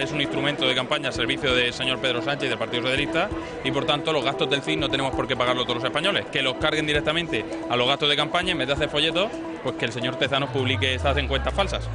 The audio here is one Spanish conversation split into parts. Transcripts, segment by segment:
es un instrumento de campaña al servicio del señor Pedro Sánchez y del Partido Socialista, y por tanto los gastos del CIS no tenemos por qué pagarlo todos los españoles. Que los carguen directamente a los gastos de campaña en vez de hacer folletos, pues que el señor Tezanos publique esas encuestas falsas.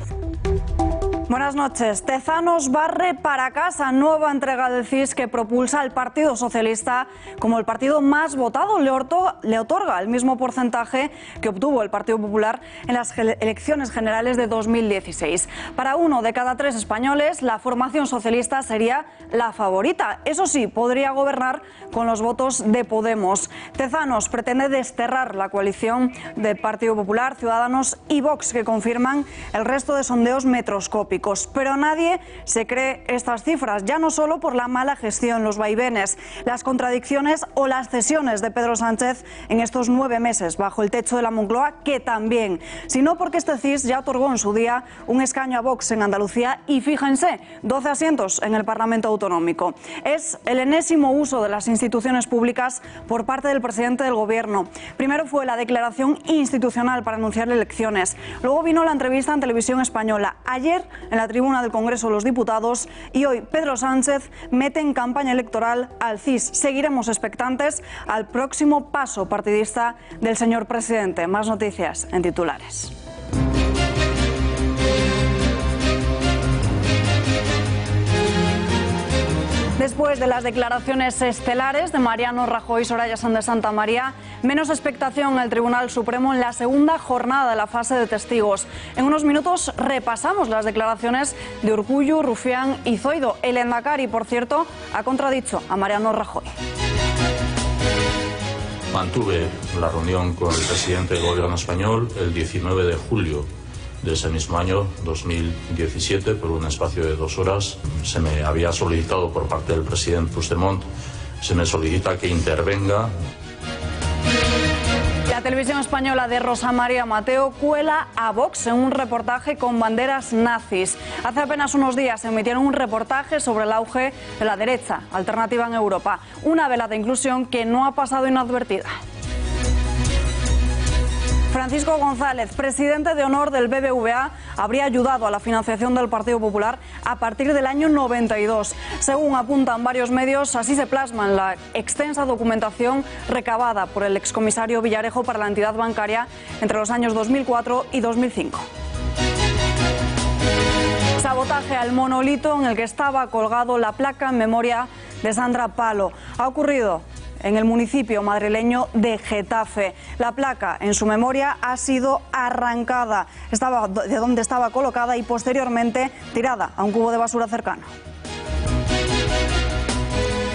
Buenas noches. Tezanos barre para casa, nueva entrega del CIS que propulsa al Partido Socialista como el partido más votado. Le otorga el mismo porcentaje que obtuvo el Partido Popular en las elecciones generales de 2016. Para 1 de cada 3 españoles, la formación socialista sería la favorita. Eso sí, podría gobernar con los votos de Podemos. Tezanos pretende desterrar la coalición del Partido Popular, Ciudadanos y Vox, que confirman el resto de sondeos metroscópicos. Pero nadie se cree estas cifras, ya no solo por la mala gestión, los vaivenes, las contradicciones o las cesiones de Pedro Sánchez en estos 9 meses bajo el techo de la Moncloa, que también, sino porque este CIS ya otorgó en su día un escaño a Vox en Andalucía y, fíjense, 12 asientos en el Parlamento Autonómico. Es el enésimo uso de las instituciones públicas por parte del presidente del Gobierno. Primero fue la declaración institucional para anunciar elecciones, luego vino la entrevista en Televisión Española, ayer en la tribuna del Congreso de los Diputados, y hoy Pedro Sánchez mete en campaña electoral al CIS. Seguiremos expectantes al próximo paso partidista del señor presidente. Más noticias en titulares. Después de las declaraciones estelares de Mariano Rajoy y Soraya Sáenz de Santamaría, menos expectación en el Tribunal Supremo en la segunda jornada de la fase de testigos. En unos minutos repasamos las declaraciones de Urkullu, Rufián y Zoido. El Lehendakari, por cierto, ha contradicho a Mariano Rajoy. Mantuve la reunión con el presidente del Gobierno español el 19 de julio de ese mismo año, 2017, por un espacio de 2 horas. Se me había solicitado por parte del presidente Puigdemont, se me solicita que intervenga. La televisión española de Rosa María Mateo cuela a Vox en un reportaje con banderas nazis. Hace apenas unos días emitieron un reportaje sobre el auge de la derecha alternativa en Europa. Una velada inclusión que no ha pasado inadvertida. Francisco González, presidente de honor del BBVA, habría ayudado a la financiación del Partido Popular a partir del año 92. Según apuntan varios medios, así se plasma en la extensa documentación recabada por el excomisario Villarejo para la entidad bancaria entre los años 2004 y 2005. Sabotaje al monolito en el que estaba colgado la placa en memoria de Sandra Palo. Ha ocurrido en el municipio madrileño de Getafe. La placa en su memoria ha sido arrancada de donde estaba colocada y posteriormente tirada a un cubo de basura cercano.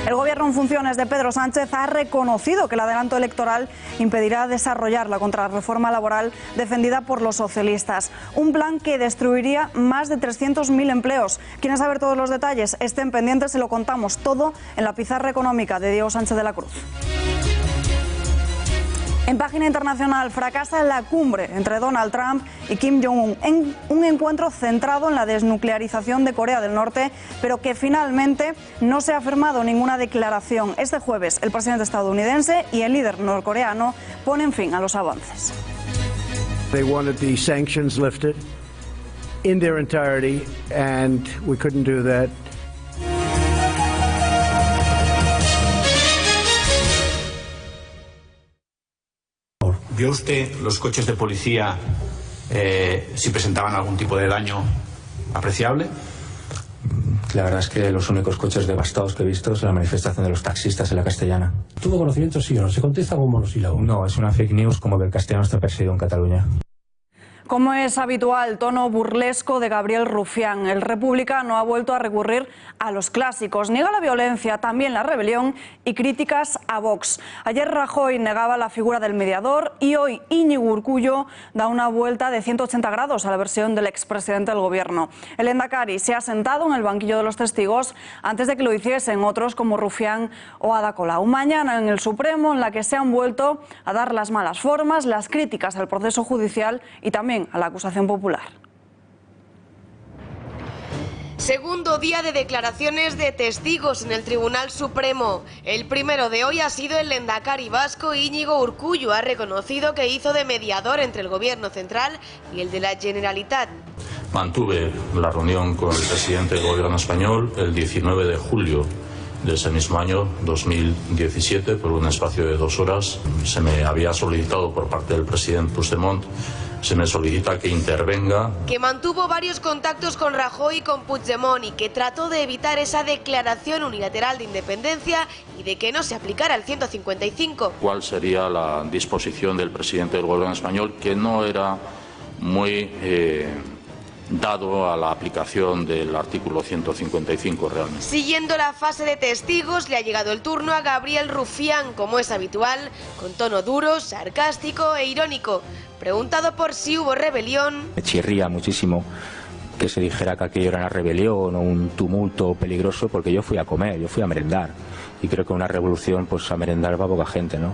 El gobierno en funciones de Pedro Sánchez ha reconocido que el adelanto electoral impedirá desarrollar la contrarreforma laboral defendida por los socialistas. Un plan que destruiría más de 300.000 empleos. ¿Quieren saber todos los detalles? Estén pendientes, se lo contamos todo en la pizarra económica de Diego Sánchez de la Cruz. En página internacional, fracasa la cumbre entre Donald Trump y Kim Jong-un, en un encuentro centrado en la desnuclearización de Corea del Norte, pero que finalmente no se ha firmado ninguna declaración. Este jueves, el presidente estadounidense y el líder norcoreano ponen fin a los avances. They wanted the sanctions lifted in their entirety, and we couldn't do that. ¿Vio usted los coches de policía si presentaban algún tipo de daño apreciable? La verdad es que los únicos coches devastados que he visto es la manifestación de los taxistas en la Castellana. ¿Tuvo conocimiento, sí o no? ¿Se contesta con monosílabo? No, es una fake news como que el castellano está perseguido en Cataluña. Como es habitual, tono burlesco de Gabriel Rufián. El republicano ha vuelto a recurrir a los clásicos. Niega la violencia, también la rebelión y críticas a Vox. Ayer Rajoy negaba la figura del mediador y hoy Íñigo Urkullu da una vuelta de 180 grados a la versión del expresidente del gobierno. El Lehendakari se ha sentado en el banquillo de los testigos antes de que lo hiciesen otros como Rufián o Ada Colau. Mañana en el Supremo, en la que se han vuelto a dar las malas formas, las críticas al proceso judicial y también a la acusación popular. Segundo día de declaraciones de testigos en el Tribunal Supremo. El primero de hoy ha sido el lehendakari vasco Íñigo Urkullu. Ha reconocido que hizo de mediador entre el gobierno central y el de la Generalitat. Mantuve la reunión con el presidente del Gobierno español el 19 de julio de ese mismo año, 2017, por un espacio de 2 horas. Se me había solicitado por parte del presidente Puigdemont, se me solicita que intervenga. Que mantuvo varios contactos con Rajoy y con Puigdemont y que trató de evitar esa declaración unilateral de independencia y de que no se aplicara el 155. ¿Cuál sería la disposición del presidente del Gobierno español, que no era muy dado a la aplicación del artículo 155 realmente? Siguiendo la fase de testigos, le ha llegado el turno a Gabriel Rufián, como es habitual, con tono duro, sarcástico e irónico. Preguntado por si hubo rebelión... Me chirría muchísimo que se dijera que aquello era una rebelión o un tumulto peligroso, porque yo fui a comer, yo fui a merendar. Y creo que una revolución, pues a merendar va poca gente, ¿no?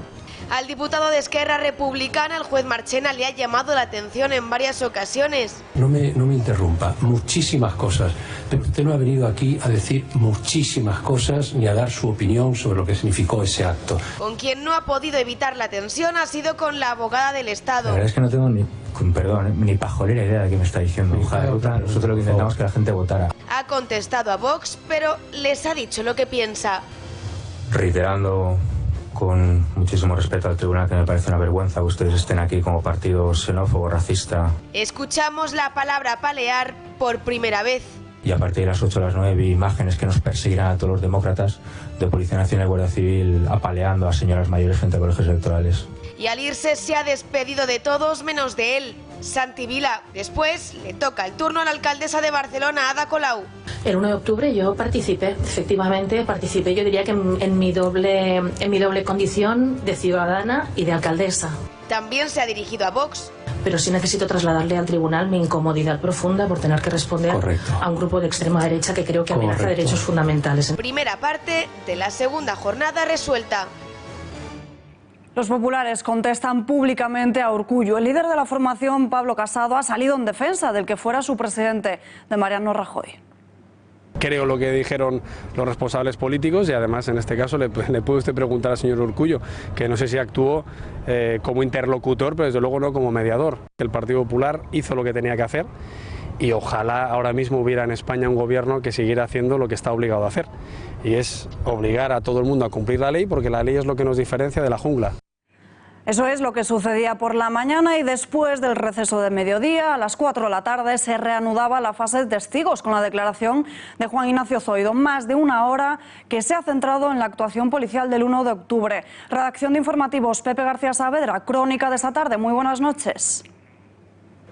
Al diputado de Esquerra Republicana, el juez Marchena, le ha llamado la atención en varias ocasiones. No me interrumpa, muchísimas cosas. Pero usted no ha venido aquí a decir muchísimas cosas ni a dar su opinión sobre lo que significó ese acto. Con quien no ha podido evitar la tensión ha sido con la abogada del Estado. La verdad es que no tengo ni pajolera idea de qué me está diciendo. Nosotros lo que intentamos es que la gente votara. Ha contestado a Vox, pero les ha dicho lo que piensa. Reiterando con muchísimo respeto al tribunal que me parece una vergüenza que ustedes estén aquí como partido xenófobo, racista. Escuchamos la palabra palear por primera vez. Y a partir de las 8 a las 9 vi imágenes que nos perseguirán a todos los demócratas de Policía Nacional y Guardia Civil apaleando a señoras mayores frente a colegios electorales. Y al irse se ha despedido de todos menos de él, Santi Vila. Después le toca el turno a la alcaldesa de Barcelona, Ada Colau. El 1 de octubre yo participé, efectivamente participé, yo diría que en mi doble condición de ciudadana y de alcaldesa. También se ha dirigido a Vox. Pero sí necesito trasladarle al tribunal mi incomodidad profunda por tener que responder a un grupo de extrema derecha que creo que amenaza derechos fundamentales. Primera parte de la segunda jornada resuelta. Los populares contestan públicamente a Urkullu. El líder de la formación, Pablo Casado, ha salido en defensa del que fuera su presidente, de Mariano Rajoy. Creo lo que dijeron los responsables políticos y además en este caso le puede usted preguntar al señor Urkullu, que no sé si actuó como interlocutor, pero desde luego no como mediador. El Partido Popular hizo lo que tenía que hacer y ojalá ahora mismo hubiera en España un gobierno que siguiera haciendo lo que está obligado a hacer, y es obligar a todo el mundo a cumplir la ley, porque la ley es lo que nos diferencia de la jungla. Eso es lo que sucedía por la mañana, y después del receso de mediodía, a las 4 de la tarde, se reanudaba la fase de testigos con la declaración de Juan Ignacio Zoido. Más de una hora que se ha centrado en la actuación policial del 1 de octubre. Redacción de informativos, Pepe García Saavedra, crónica de esta tarde. Muy buenas noches.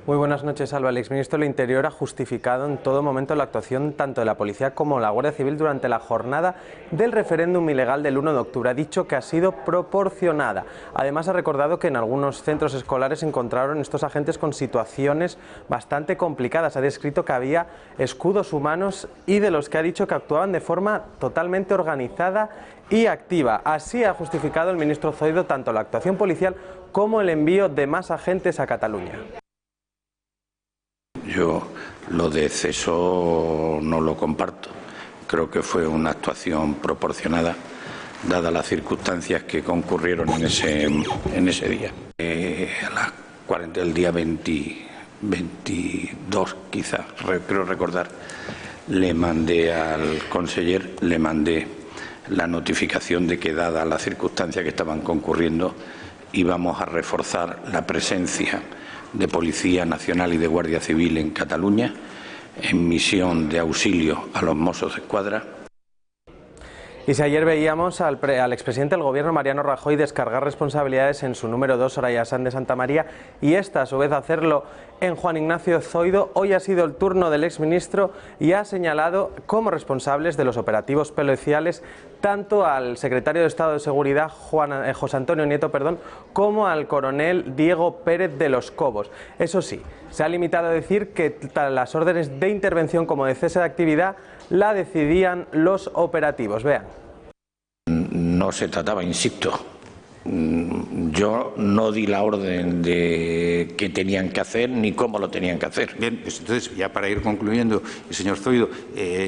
Muy buenas noches, Alba. El exministro del Interior ha justificado en todo momento la actuación tanto de la policía como la Guardia Civil durante la jornada del referéndum ilegal del 1 de octubre. Ha dicho que ha sido proporcionada. Además, ha recordado que en algunos centros escolares se encontraron estos agentes con situaciones bastante complicadas. Ha descrito que había escudos humanos y de los que ha dicho que actuaban de forma totalmente organizada y activa. Así ha justificado el ministro Zoido tanto la actuación policial como el envío de más agentes a Cataluña. Yo lo de Ceso no lo comparto. Creo que fue una actuación proporcionada, dadas las circunstancias que concurrieron en ese día. A las 40 del día 22, quizás, creo recordar, le mandé al conseller, la notificación de que, dadas las circunstancias que estaban concurriendo, íbamos a reforzar la presencia de Policía Nacional y de Guardia Civil en Cataluña, en misión de auxilio a los Mossos d'Esquadra. Y si ayer veíamos al expresidente del Gobierno, Mariano Rajoy, descargar responsabilidades en su número 2, Soraya Sáenz de Santamaría, y esta a su vez hacerlo en Juan Ignacio Zoido, hoy ha sido el turno del exministro y ha señalado como responsables de los operativos policiales tanto al secretario de Estado de Seguridad, José Antonio Nieto, como al coronel Diego Pérez de los Cobos. Eso sí, se ha limitado a decir que las órdenes de intervención como de cese de actividad la decidían los operativos. Vean. No se trataba, insisto, yo no di la orden de qué tenían que hacer ni cómo lo tenían que hacer. Bien, pues entonces, ya para ir concluyendo, el señor Zoido,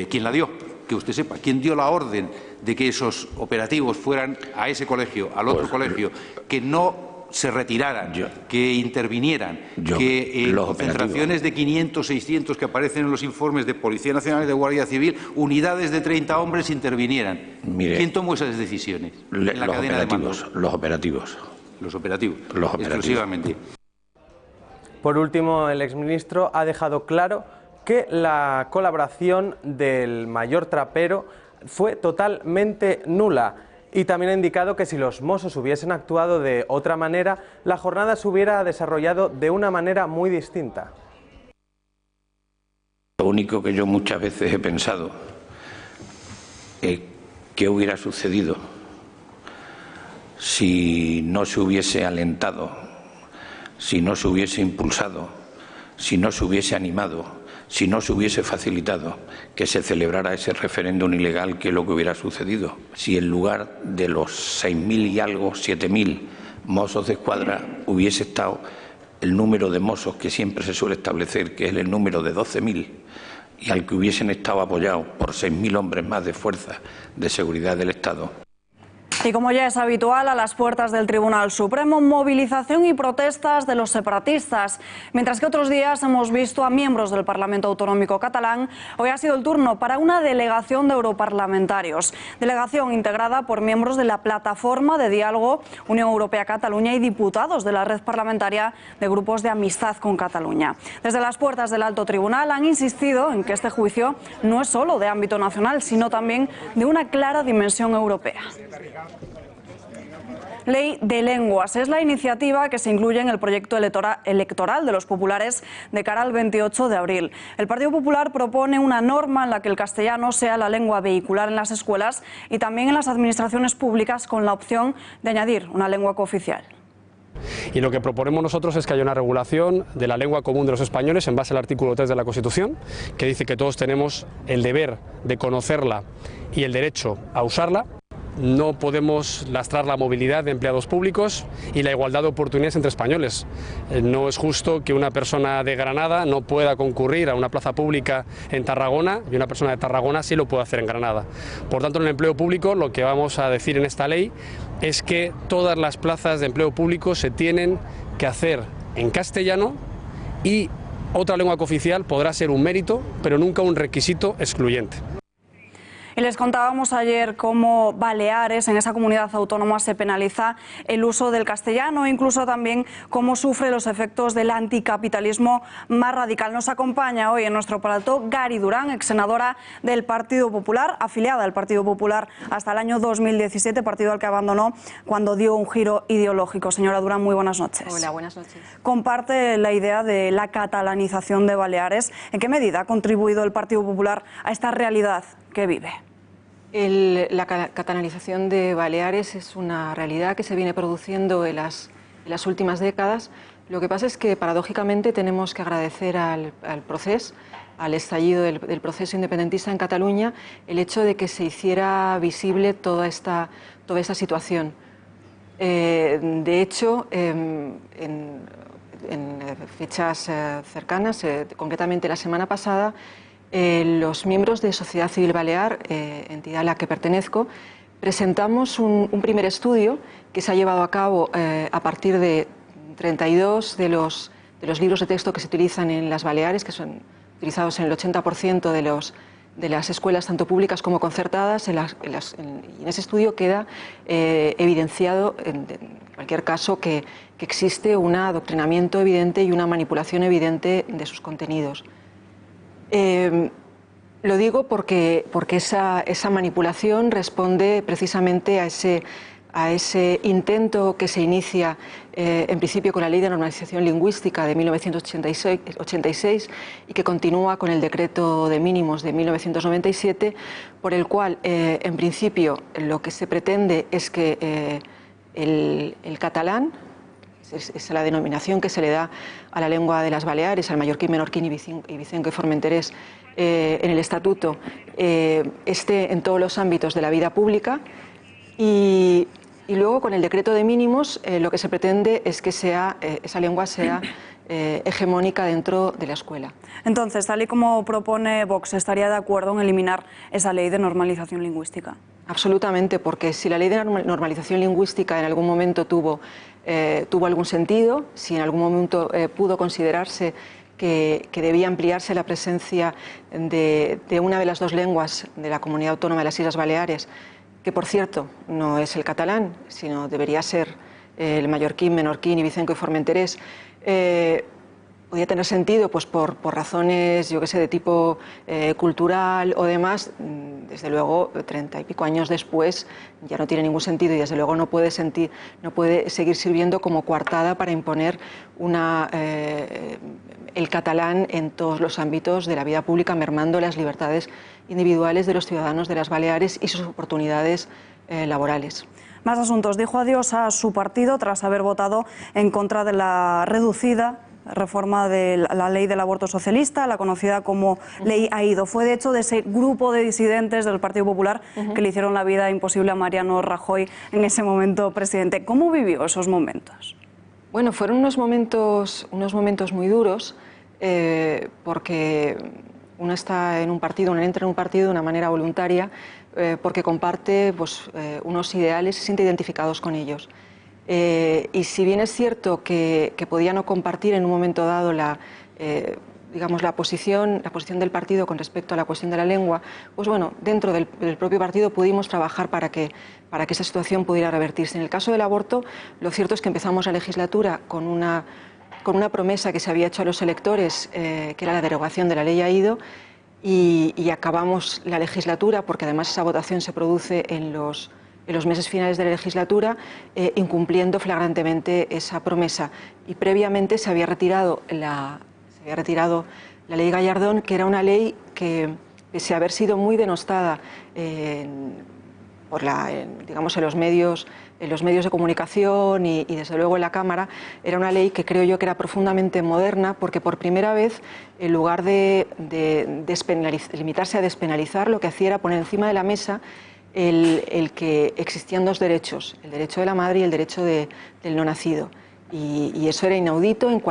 ¿quién la dio? Que usted sepa, ¿quién dio la orden de que esos operativos fueran a ese colegio, al otro colegio, que no se retiraran, que intervinieran, que concentraciones de 500, 600 que aparecen en los informes de Policía Nacional y de Guardia Civil, unidades de 30 hombres intervinieran. Mire, ¿quién tomó esas decisiones en la cadena de mando? Los operativos. Los operativos, exclusivamente. Por último, el exministro ha dejado claro que la colaboración del mayor Trapero fue totalmente nula y también ha indicado que si los Mossos hubiesen actuado de otra manera, la jornada se hubiera desarrollado de una manera muy distinta. Lo único que yo muchas veces he pensado es qué hubiera sucedido si no se hubiese alentado, si no se hubiese impulsado, si no se hubiese animado, si no se hubiese facilitado que se celebrara ese referéndum ilegal, ¿qué es lo que hubiera sucedido? Si en lugar de los 6.000 y algo, 7.000 mozos de escuadra hubiese estado el número de mozos que siempre se suele establecer, que es el número de 12.000, y al que hubiesen estado apoyados por 6.000 hombres más de fuerza de seguridad del Estado. Y como ya es habitual, a las puertas del Tribunal Supremo, movilización y protestas de los separatistas. Mientras que otros días hemos visto a miembros del Parlamento Autonómico catalán, hoy ha sido el turno para una delegación de europarlamentarios. Delegación integrada por miembros de la Plataforma de Diálogo Unión Europea-Cataluña y diputados de la red parlamentaria de grupos de amistad con Cataluña. Desde las puertas del Alto Tribunal han insistido en que este juicio no es solo de ámbito nacional, sino también de una clara dimensión europea. Ley de lenguas es la iniciativa que se incluye en el proyecto electoral de los populares de cara al 28 de abril. El Partido Popular propone una norma en la que el castellano sea la lengua vehicular en las escuelas y también en las administraciones públicas, con la opción de añadir una lengua cooficial. Y lo que proponemos nosotros es que haya una regulación de la lengua común de los españoles en base al artículo 3 de la Constitución, que dice que todos tenemos el deber de conocerla y el derecho a usarla. No podemos lastrar la movilidad de empleados públicos y la igualdad de oportunidades entre españoles. No es justo que una persona de Granada no pueda concurrir a una plaza pública en Tarragona y una persona de Tarragona sí lo puede hacer en Granada. Por tanto, en el empleo público lo que vamos a decir en esta ley es que todas las plazas de empleo público se tienen que hacer en castellano y otra lengua cooficial podrá ser un mérito, pero nunca un requisito excluyente. Y les contábamos ayer cómo Baleares, en esa comunidad autónoma, se penaliza el uso del castellano, incluso también cómo sufre los efectos del anticapitalismo más radical. Nos acompaña hoy en nuestro plató Gari Durán, exsenadora del Partido Popular, afiliada al Partido Popular hasta el año 2017, partido al que abandonó cuando dio un giro ideológico. Señora Durán, muy buenas noches. Hola, buenas noches. Comparte la idea de la catalanización de Baleares. ¿En qué medida ha contribuido el Partido Popular a esta realidad que vive? La catalanización de Baleares es una realidad que se viene produciendo en las últimas décadas. Lo que pasa es que, paradójicamente, tenemos que agradecer al proceso, al estallido del proceso independentista en Cataluña, el hecho de que se hiciera visible toda esta situación. De hecho, en fechas cercanas, concretamente la semana pasada, los miembros de Sociedad Civil Balear, entidad a la que pertenezco, presentamos un primer estudio que se ha llevado a cabo a partir de 32 de los libros de texto que se utilizan en las Baleares, que son utilizados en el 80% de las escuelas, tanto públicas como concertadas. Y en ese estudio queda evidenciado, en cualquier caso, que existe un adoctrinamiento evidente y una manipulación evidente de sus contenidos. Lo digo porque esa manipulación responde precisamente a ese intento que se inicia en principio con la Ley de Normalización Lingüística de 1986 y que continúa con el Decreto de Mínimos de 1997, por el cual en principio lo que se pretende es que el catalán, es la denominación que se le da a la lengua de las Baleares, al mallorquín, menorquín, ibicenco y formenterés en el estatuto, esté en todos los ámbitos de la vida pública, y luego con el decreto de mínimos lo que se pretende es que esa lengua sea hegemónica dentro de la escuela. Entonces, tal y como propone Vox, ¿estaría de acuerdo en eliminar esa ley de normalización lingüística? Absolutamente, porque si la ley de normalización lingüística en algún momento tuvo tuvo algún sentido, si en algún momento pudo considerarse que debía ampliarse la presencia de una de las dos lenguas de la comunidad autónoma de las Islas Baleares, que por cierto no es el catalán, sino debería ser el mallorquín, menorquín, ibicenco y formenterés, podía tener sentido pues por razones, yo que sé, de tipo cultural o demás. Desde luego, 30 y pico años después ya no tiene ningún sentido y desde luego no puede seguir sirviendo como coartada para imponer el catalán en todos los ámbitos de la vida pública, mermando las libertades individuales de los ciudadanos de las Baleares y sus oportunidades laborales. Más asuntos. Dijo adiós a su partido tras haber votado en contra de la reducida reforma de la ley del aborto socialista, la conocida como Ley Aído. Fue de hecho de ese grupo de disidentes del Partido Popular que le hicieron la vida imposible a Mariano Rajoy, en ese momento presidente. ¿Cómo vivió esos momentos? Bueno, fueron unos momentos muy duros, porque uno está en un partido, uno entra en un partido de una manera voluntaria, porque comparte unos ideales y se siente identificados con ellos. Y si bien es cierto que podía no compartir en un momento dado la posición del partido con respecto a la cuestión de la lengua, pues bueno, dentro del propio partido pudimos trabajar para que esa situación pudiera revertirse. En el caso del aborto, lo cierto es que empezamos la legislatura con una promesa que se había hecho a los electores, que era la derogación de la ley Aído, y acabamos la legislatura, porque además esa votación se produce en los meses finales de la legislatura, incumpliendo flagrantemente esa promesa. Y previamente se había retirado la ley Gallardón, que era una ley que, pese a haber sido muy denostada en los medios de comunicación y desde luego en la Cámara, era una ley que creo yo que era profundamente moderna, porque por primera vez, en lugar de limitarse a despenalizar, lo que hacía era poner encima de la mesa el que existían dos derechos, el derecho de la madre y el derecho del no nacido. Y eso era inaudito en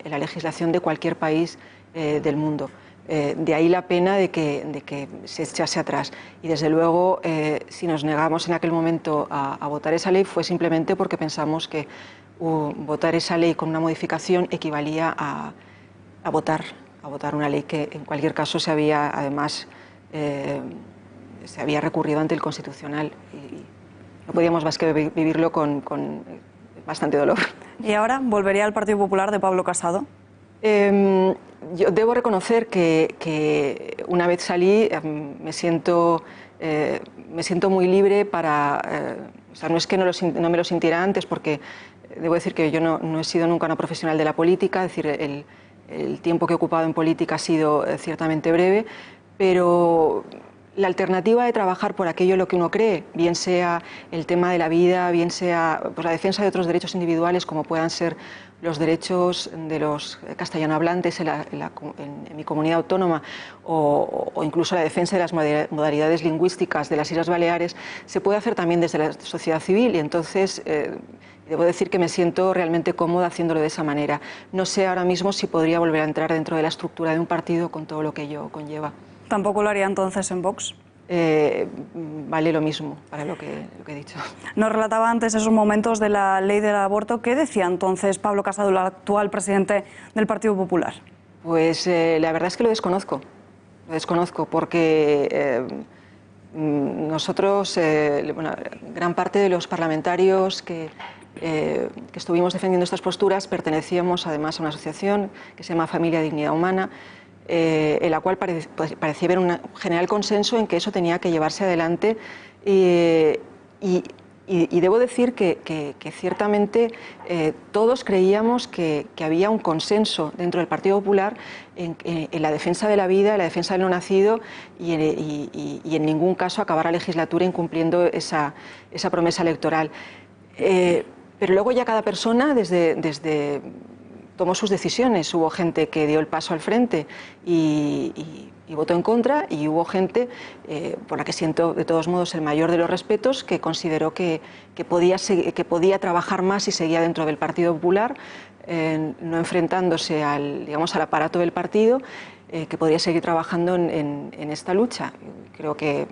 la legislación de cualquier país del mundo. De ahí la pena de que se echase atrás. Y desde luego, si nos negamos en aquel momento a votar esa ley, fue simplemente porque pensamos que votar esa ley con una modificación equivalía a votar una ley que en cualquier caso se había recurrido ante el Constitucional y no podíamos más que vivirlo con bastante dolor. ¿Y ahora volvería al Partido Popular de Pablo Casado? Yo debo reconocer que una vez salí me siento muy libre no es que no me lo sintiera antes, porque debo decir que yo no he sido nunca una profesional de la política, es decir, el tiempo que he ocupado en política ha sido ciertamente breve, pero la alternativa de trabajar por aquello en lo que uno cree, bien sea el tema de la vida, bien sea la defensa de otros derechos individuales, como puedan ser los derechos de los castellanohablantes en mi comunidad autónoma, o incluso la defensa de las modalidades lingüísticas de las Islas Baleares, se puede hacer también desde la sociedad civil, y entonces debo decir que me siento realmente cómoda haciéndolo de esa manera. No sé ahora mismo si podría volver a entrar dentro de la estructura de un partido con todo lo que ello conlleva. ¿Tampoco lo haría entonces en Vox? Vale lo mismo para lo que he dicho. Nos relataba antes esos momentos de la ley del aborto. ¿Qué decía entonces Pablo Casado, el actual presidente del Partido Popular? Pues la verdad es que lo desconozco porque nosotros, gran parte de los parlamentarios que estuvimos defendiendo estas posturas pertenecíamos además a una asociación que se llama Familia Dignidad Humana, en la cual parecía haber un general consenso en que eso tenía que llevarse adelante, y debo decir que ciertamente todos creíamos que había un consenso dentro del Partido Popular en la defensa de la vida, en la defensa del no nacido y en ningún caso acabar la legislatura incumpliendo esa promesa electoral. Pero luego ya cada persona desde tomó sus decisiones. Hubo gente que dio el paso al frente y votó en contra, y hubo gente por la que siento de todos modos el mayor de los respetos, que consideró que podía trabajar más si seguía dentro del Partido Popular, no enfrentándose al aparato del partido, que podía seguir trabajando en esta lucha. Creo que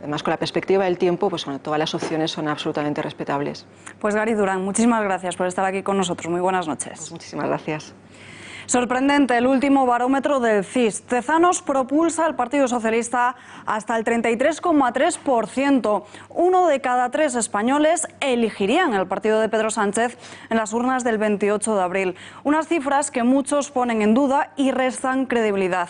Además, con la perspectiva del tiempo, pues bueno, todas las opciones son absolutamente respetables. Pues Gary Durán, muchísimas gracias por estar aquí con nosotros. Muy buenas noches. Pues muchísimas gracias. Sorprendente el último barómetro del CIS. Tezanos propulsa al Partido Socialista hasta el 33,3%. 1 de cada 3 españoles elegirían el partido de Pedro Sánchez en las urnas del 28 de abril. Unas cifras que muchos ponen en duda y restan credibilidad.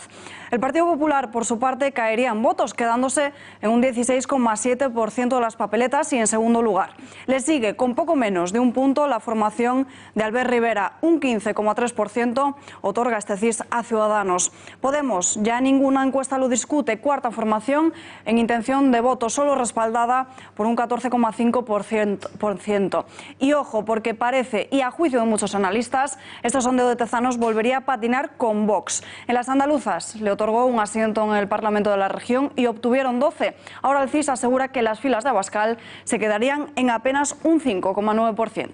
El Partido Popular, por su parte, caería en votos, quedándose en un 16,7% de las papeletas y en segundo lugar. Le sigue con poco menos de un punto la formación de Albert Rivera, un 15,3%, otorga este CIS a Ciudadanos. Podemos, ya ninguna encuesta lo discute, cuarta formación en intención de voto, solo respaldada por un 14,5%. Y ojo, porque parece, y a juicio de muchos analistas, este sondeo de Tezanos volvería a patinar con Vox. En las andaluzas le otorgó un asiento en el Parlamento de la región y obtuvieron 12. Ahora el CIS asegura que las filas de Abascal se quedarían en apenas un 5,9%.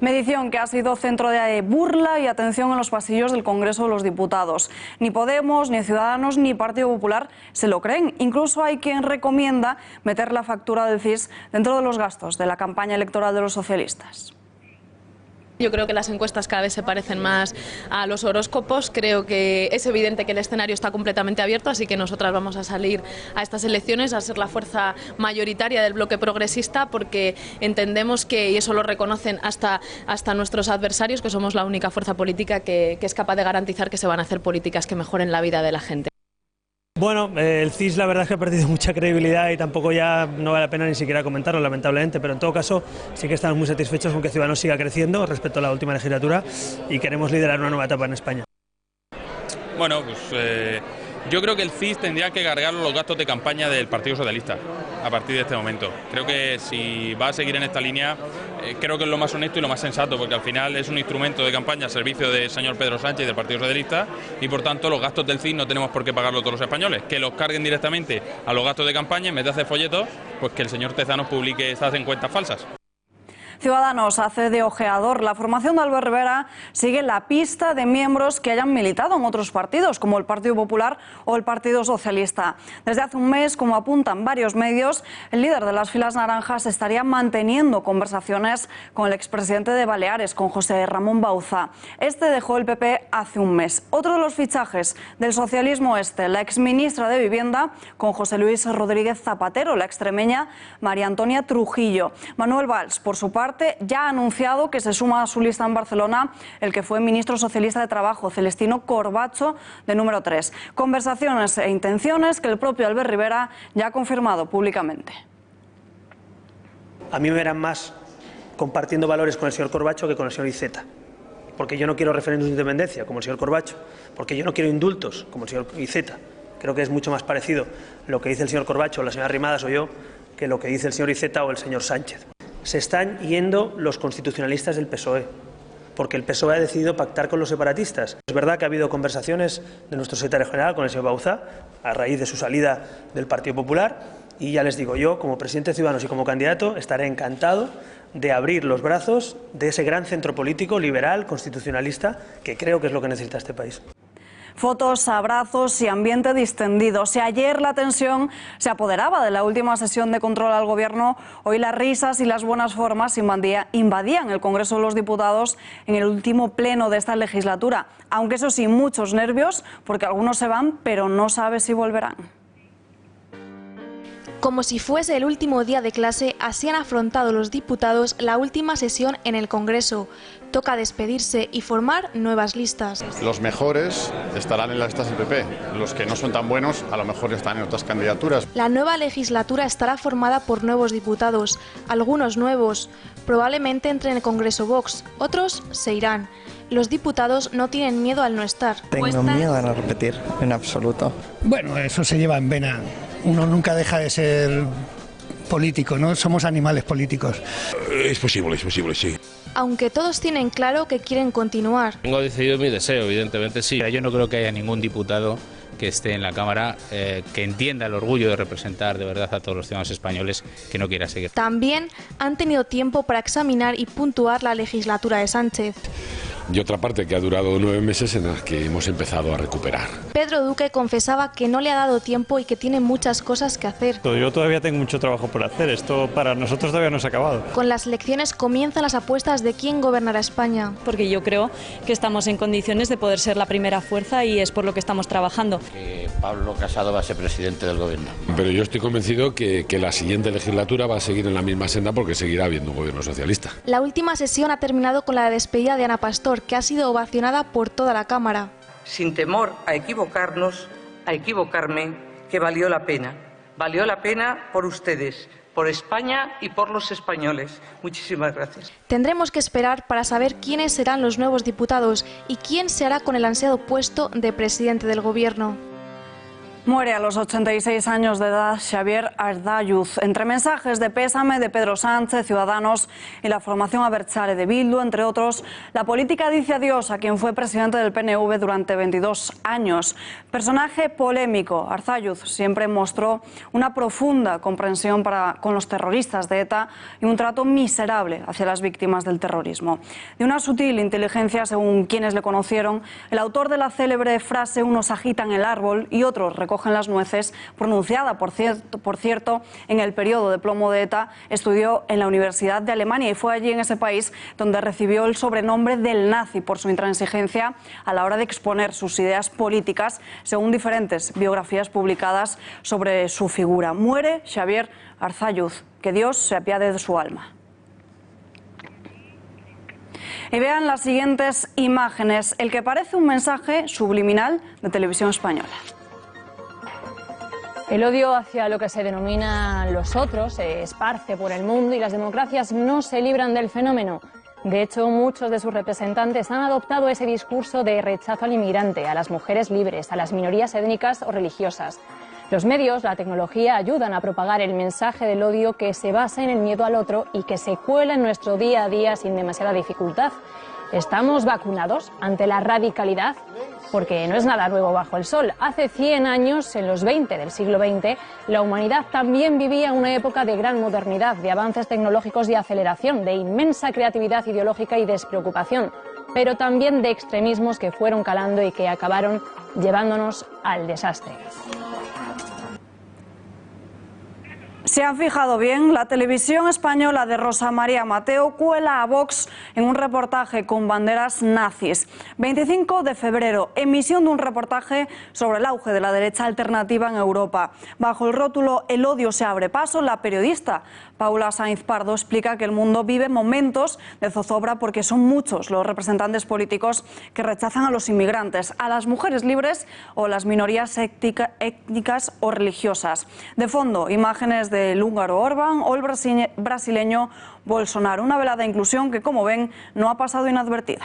Medición que ha sido centro de burla y atención en los pasillos del Congreso de los Diputados. Ni Podemos, ni Ciudadanos, ni Partido Popular se lo creen. Incluso hay quien recomienda meter la factura del CIS dentro de los gastos de la campaña electoral de los socialistas. Yo creo que las encuestas cada vez se parecen más a los horóscopos. Creo que es evidente que el escenario está completamente abierto, así que nosotras vamos a salir a estas elecciones a ser la fuerza mayoritaria del bloque progresista, porque entendemos que, y eso lo reconocen hasta nuestros adversarios, que somos la única fuerza política que es capaz de garantizar que se van a hacer políticas que mejoren la vida de la gente. Bueno, el CIS la verdad es que ha perdido mucha credibilidad y tampoco ya no vale la pena ni siquiera comentarlo, lamentablemente, pero en todo caso sí que estamos muy satisfechos con que Ciudadanos siga creciendo respecto a la última legislatura y queremos liderar una nueva etapa en España. Bueno, pues yo creo que el CIS tendría que cargar los gastos de campaña del Partido Socialista a partir de este momento. Creo que si va a seguir en esta línea, creo que es lo más honesto y lo más sensato, porque al final es un instrumento de campaña al servicio del señor Pedro Sánchez y del Partido Socialista, y por tanto los gastos del CIS no tenemos por qué pagarlo todos los españoles. Que los carguen directamente a los gastos de campaña en vez de hacer folletos, pues que el señor Tezanos publique estas encuestas falsas. Ciudadanos hace de ojeador. La formación de Albert Rivera sigue la pista de miembros que hayan militado en otros partidos, como el Partido Popular o el Partido Socialista. Desde hace un mes, como apuntan varios medios, el líder de las filas naranjas estaría manteniendo conversaciones con el expresidente de Baleares, con José Ramón Bauzá. Este dejó el PP hace un mes. Otro de los fichajes del socialismo la exministra de Vivienda, con José Luis Rodríguez Zapatero, la extremeña María Antonia Trujillo. Manuel Valls, por su parte, ya ha anunciado que se suma a su lista en Barcelona el que fue ministro socialista de Trabajo, Celestino Corbacho, de número 3. Conversaciones e intenciones que el propio Albert Rivera ya ha confirmado públicamente. A mí me verán más compartiendo valores con el señor Corbacho que con el señor Iceta, porque yo no quiero referéndum de independencia como el señor Corbacho, porque yo no quiero indultos como el señor Iceta. Creo que es mucho más parecido lo que dice el señor Corbacho, la señora Arrimadas o yo, que lo que dice el señor Iceta o el señor Sánchez. Se están yendo los constitucionalistas del PSOE, porque el PSOE ha decidido pactar con los separatistas. Es verdad que ha habido conversaciones de nuestro secretario general con el señor Bauzá a raíz de su salida del Partido Popular, y ya les digo, yo como presidente de Ciudadanos y como candidato estaré encantado de abrir los brazos de ese gran centro político liberal, constitucionalista, que creo que es lo que necesita este país. Fotos, abrazos y ambiente distendido. Si ayer la tensión se apoderaba de la última sesión de control al Gobierno, hoy las risas y las buenas formas invadían el Congreso de los Diputados en el último pleno de esta legislatura. Aunque eso sí, muchos nervios, porque algunos se van, pero no sabe si volverán. Como si fuese el último día de clase, así han afrontado los diputados la última sesión en el Congreso. Toca despedirse y formar nuevas listas. Los mejores estarán en las listas del PP, los que no son tan buenos a lo mejor están en otras candidaturas. La nueva legislatura estará formada por nuevos diputados, algunos nuevos. Probablemente entren en el Congreso Vox, otros se irán. Los diputados no tienen miedo al no estar. Tengo miedo a no repetir, en absoluto. Bueno, eso se lleva en vena. Uno nunca deja de ser político, ¿no? Somos animales políticos. Es posible, sí. Aunque todos tienen claro que quieren continuar. Tengo decidido mi deseo, evidentemente sí. Yo no creo que haya ningún diputado que esté en la Cámara que entienda el orgullo de representar de verdad a todos los ciudadanos españoles que no quiera seguir. También han tenido tiempo para examinar y puntuar la legislatura de Sánchez. y otra parte que ha durado 9 meses en las que hemos empezado a recuperar. Pedro Duque confesaba que no le ha dado tiempo y que tiene muchas cosas que hacer. Yo todavía tengo mucho trabajo por hacer, esto para nosotros todavía no se ha acabado. Con las elecciones comienzan las apuestas de quién gobernará España. Porque yo creo que estamos en condiciones de poder ser la primera fuerza y es por lo que estamos trabajando. Pablo Casado va a ser presidente del gobierno. Pero yo estoy convencido que la siguiente legislatura va a seguir en la misma senda porque seguirá habiendo un gobierno socialista. La última sesión ha terminado con la despedida de Ana Pastor, que ha sido ovacionada por toda la Cámara. Sin temor a equivocarnos, a equivocarme, que valió la pena. Valió la pena por ustedes, por España y por los españoles. Muchísimas gracias. Tendremos que esperar para saber quiénes serán los nuevos diputados y quién se hará con el ansiado puesto de presidente del Gobierno. Muere a los 86 años de edad Xavier Ardayuz. Entre mensajes de pésame de Pedro Sánchez, Ciudadanos y la formación Abertzale de Bildu, entre otros, la política dice adiós a quien fue presidente del PNV durante 22 años. Personaje polémico, Ardayuz siempre mostró una profunda comprensión con los terroristas de ETA y un trato miserable hacia las víctimas del terrorismo. De una sutil inteligencia, según quienes le conocieron, el autor de la célebre frase «unos agitan el árbol y otros recogen las nueces», pronunciada, por cierto, en el periodo de plomo de ETA, estudió en la Universidad de Alemania y fue allí, en ese país, donde recibió el sobrenombre del nazi por su intransigencia a la hora de exponer sus ideas políticas, según diferentes biografías publicadas sobre su figura. Muere Xavier Ardayuz, que Dios se apiade de su alma. Y vean las siguientes imágenes, el que parece un mensaje subliminal de Televisión Española. El odio hacia lo que se denomina los otros se esparce por el mundo y las democracias no se libran del fenómeno. De hecho, muchos de sus representantes han adoptado ese discurso de rechazo al inmigrante, a las mujeres libres, a las minorías étnicas o religiosas. Los medios, la tecnología ayudan a propagar el mensaje del odio que se basa en el miedo al otro y que se cuela en nuestro día a día sin demasiada dificultad. ¿Estamos vacunados ante la radicalidad? Porque no es nada nuevo bajo el sol. Hace 100 años, en los 20 del siglo XX, la humanidad también vivía una época de gran modernidad, de avances tecnológicos y aceleración, de inmensa creatividad ideológica y despreocupación, pero también de extremismos que fueron calando y que acabaron llevándonos al desastre. ¿Se han fijado bien? La televisión española de Rosa María Mateo cuela a Vox en un reportaje con banderas nazis. 25 de febrero, emisión de un reportaje sobre el auge de la derecha alternativa en Europa. Bajo el rótulo «El odio se abre paso», la periodista Paula Sainz Pardo explica que el mundo vive momentos de zozobra porque son muchos los representantes políticos que rechazan a los inmigrantes, a las mujeres libres o las minorías étnicas o religiosas. De fondo, imágenes del húngaro Orbán o el brasileño Bolsonaro. Una velada inclusión que, como ven, no ha pasado inadvertida.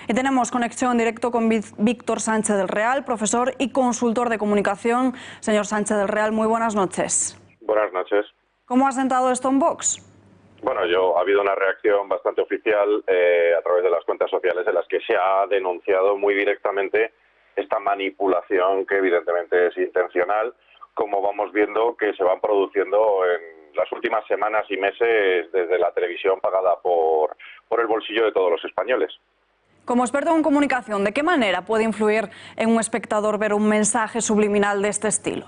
Y tenemos conexión en directo con Víctor Sánchez del Real, profesor y consultor de comunicación. Señor Sánchez del Real, muy buenas noches. Buenas noches. ¿Cómo ha sentado esto en Vox? Bueno, ha habido una reacción bastante oficial a través de las cuentas sociales en las que se ha denunciado muy directamente esta manipulación que evidentemente es intencional, como vamos viendo que se van produciendo en las últimas semanas y meses desde la televisión pagada por el bolsillo de todos los españoles. Como experto en comunicación, ¿de qué manera puede influir en un espectador ver un mensaje subliminal de este estilo?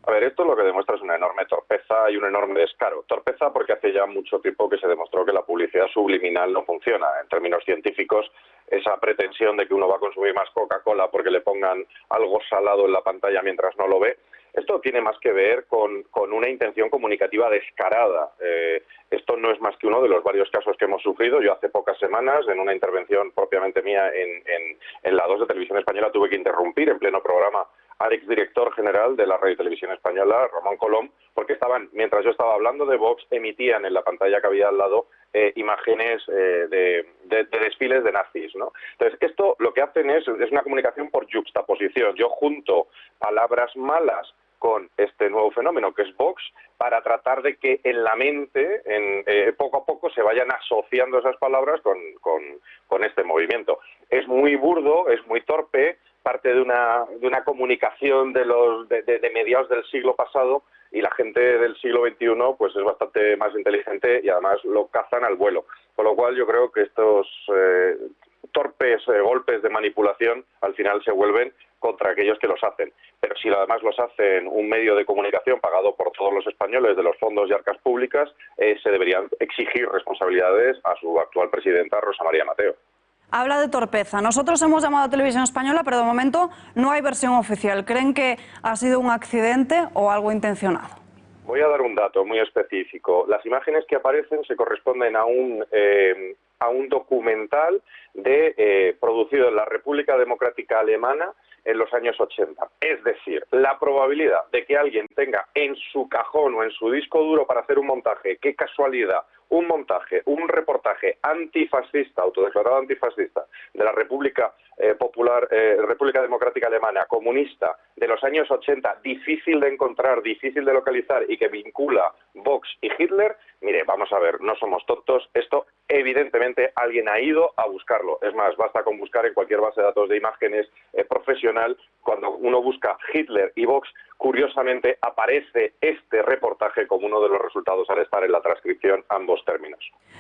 A ver, esto lo que demuestra es una enorme torpeza y un enorme descaro. Torpeza porque hace ya mucho tiempo que se demostró que la publicidad subliminal no funciona. En términos científicos, esa pretensión de que uno va a consumir más Coca-Cola porque le pongan algo salado en la pantalla mientras no lo ve, esto tiene más que ver con una intención comunicativa descarada. Esto no es más que uno de los varios casos que hemos sufrido. Yo hace pocas semanas, en una intervención propiamente mía en la 2 de Televisión Española, tuve que interrumpir en pleno programa al exdirector general de la Radio y Televisión Española, Ramón Colom, porque mientras yo estaba hablando de Vox, emitían en la pantalla que había al lado imágenes de desfiles de nazis, ¿no? Entonces, esto lo que hacen es una comunicación por yuxtaposición. Yo junto palabras malas con este nuevo fenómeno que es Vox, para tratar de que en la mente, poco a poco, se vayan asociando esas palabras con este movimiento. Es muy burdo, es muy torpe, parte de una comunicación de mediados del siglo pasado, y la gente del siglo XXI pues es bastante más inteligente y además lo cazan al vuelo. Con lo cual yo creo que estos torpes golpes de manipulación al final se vuelven contra aquellos que los hacen. Pero si además los hacen un medio de comunicación pagado por todos los españoles de los fondos y arcas públicas, se deberían exigir responsabilidades a su actual presidenta, Rosa María Mateo. Habla de torpeza. Nosotros hemos llamado a Televisión Española, pero de momento no hay versión oficial. ¿Creen que ha sido un accidente o algo intencionado? Voy a dar un dato muy específico. Las imágenes que aparecen se corresponden a un documental producido en la República Democrática Alemana en los años 80. Es decir, la probabilidad de que alguien tenga en su cajón o en su disco duro para hacer un montaje, qué casualidad, un reportaje antifascista, autodeclarado antifascista, de la República República Democrática Alemana, comunista, de los años 80, difícil de encontrar, difícil de localizar y que vincula Vox y Hitler, mire, vamos a ver, no somos tontos, esto evidentemente alguien ha ido a buscarlo. Es más, basta con buscar en cualquier base de datos de imágenes profesional, cuando uno busca Hitler y Vox, curiosamente aparece este reportaje como uno de los resultados al estar en la transcripción ambos términos.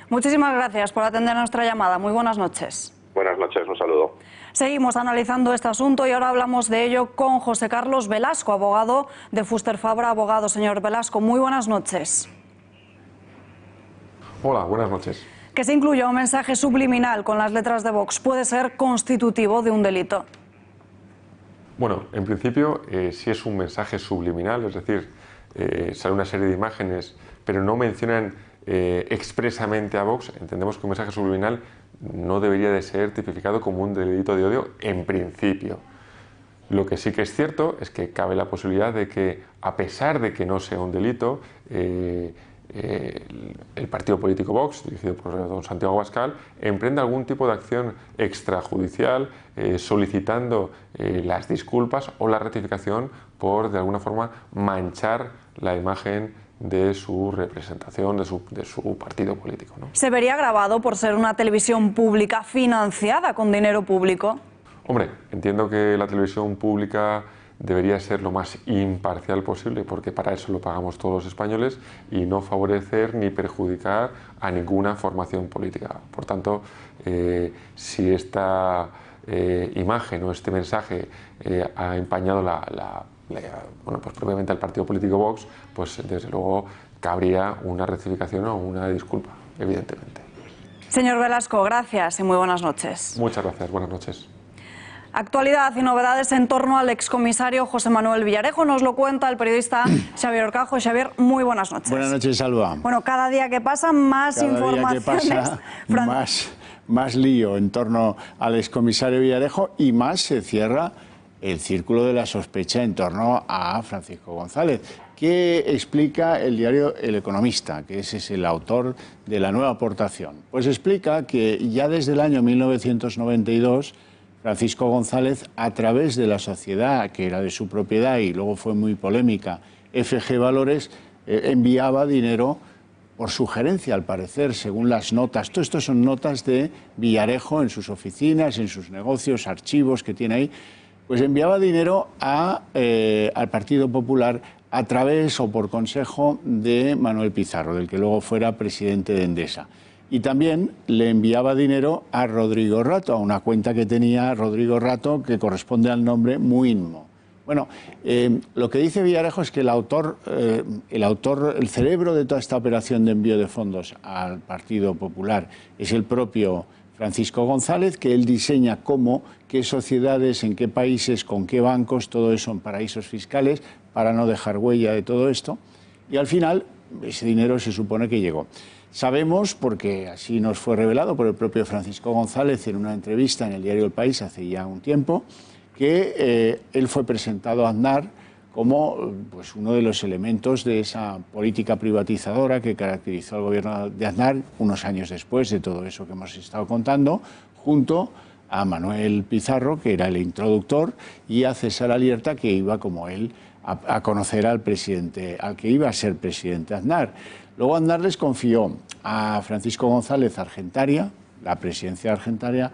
Muchísimas gracias por atender nuestra llamada. Muy buenas noches. Buenas noches, un saludo. Seguimos analizando este asunto y ahora hablamos de ello con José Carlos Velasco, abogado de Fuster Fabra. Abogado, señor Velasco, muy buenas noches. Hola, buenas noches. Que se incluya un mensaje subliminal con las letras de Vox puede ser constitutivo de un delito. Bueno, en principio, si es un mensaje subliminal, es decir, sale una serie de imágenes, pero no mencionan expresamente a Vox, entendemos que un mensaje subliminal no debería de ser tipificado como un delito de odio en principio. Lo que sí que es cierto es que cabe la posibilidad de que, a pesar de que no sea un delito, el partido político Vox, dirigido por don Santiago Abascal, emprenda algún tipo de acción extrajudicial solicitando las disculpas o la rectificación por, de alguna forma, manchar la imagen de su representación, de su partido político, ¿no? ¿Se vería agravado por ser una televisión pública financiada con dinero público? Hombre, entiendo que la televisión pública debería ser lo más imparcial posible, porque para eso lo pagamos todos los españoles, y no favorecer ni perjudicar a ninguna formación política. Por tanto, si esta imagen o este mensaje ha empañado pues propiamente al partido político Vox, pues desde luego cabría una rectificación o una disculpa, evidentemente. Señor Velasco, gracias y muy buenas noches. Muchas gracias, buenas noches. Actualidad y novedades en torno al excomisario José Manuel Villarejo nos lo cuenta el periodista Xavier Orcajo. Xavier, muy buenas noches. Buenas noches, Alba. Bueno, cada día que pasa más informaciones. Cada día que pasa, más lío en torno al excomisario Villarejo, y más se cierra el círculo de la sospecha en torno a Francisco González, que explica el diario El Economista, que ese es el autor de la nueva aportación. Pues explica que ya desde el año 1992 Francisco González, a través de la sociedad que era de su propiedad y luego fue muy polémica, FG Valores, enviaba dinero por sugerencia, al parecer, según las notas. Todo esto son notas de Villarejo en sus oficinas, en sus negocios, archivos que tiene ahí. Pues enviaba dinero al Partido Popular a través o por consejo de Manuel Pizarro, del que luego fuera presidente de Endesa. Y también le enviaba dinero a Rodrigo Rato, a una cuenta que tenía Rodrigo Rato que corresponde al nombre Muinmo. Bueno, lo que dice Villarejo es que el cerebro de toda esta operación de envío de fondos al Partido Popular es el propio Francisco González, que él diseña cómo, qué sociedades, en qué países, con qué bancos, todo eso en paraísos fiscales, para no dejar huella de todo esto. Y al final, ese dinero se supone que llegó. Sabemos, porque así nos fue revelado por el propio Francisco González en una entrevista en el diario El País hace ya un tiempo, que él fue presentado a Aznar como pues, uno de los elementos de esa política privatizadora que caracterizó al gobierno de Aznar unos años después de todo eso que hemos estado contando, junto a Manuel Pizarro, que era el introductor, y a César Alierta, que iba como él a conocer al presidente, al que iba a ser presidente Aznar. Luego Aznar les confió a Francisco González Argentaria, la presidencia de Argentaria,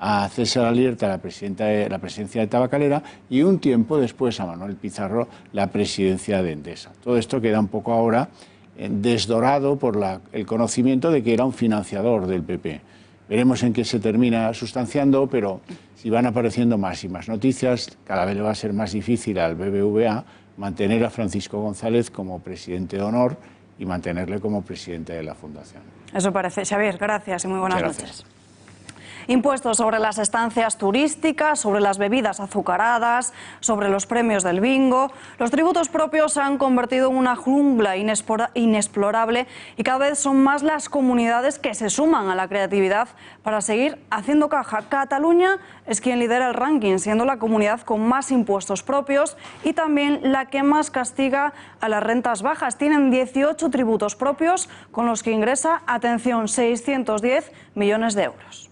a César Alierta la presidencia de Tabacalera y un tiempo después a Manuel Pizarro la presidencia de Endesa. Todo esto queda un poco ahora desdorado por el conocimiento de que era un financiador del PP. Veremos en qué se termina sustanciando, pero si van apareciendo más y más noticias, cada vez le va a ser más difícil al BBVA mantener a Francisco González como presidente de honor y mantenerle como presidente de la Fundación. Eso parece. Xavier, gracias y muy buenas noches. Impuestos sobre las estancias turísticas, sobre las bebidas azucaradas, sobre los premios del bingo. Los tributos propios se han convertido en una jungla inexplorable y cada vez son más las comunidades que se suman a la creatividad para seguir haciendo caja. Cataluña es quien lidera el ranking, siendo la comunidad con más impuestos propios y también la que más castiga a las rentas bajas. Tienen 18 tributos propios con los que ingresa, atención, 610 millones de euros.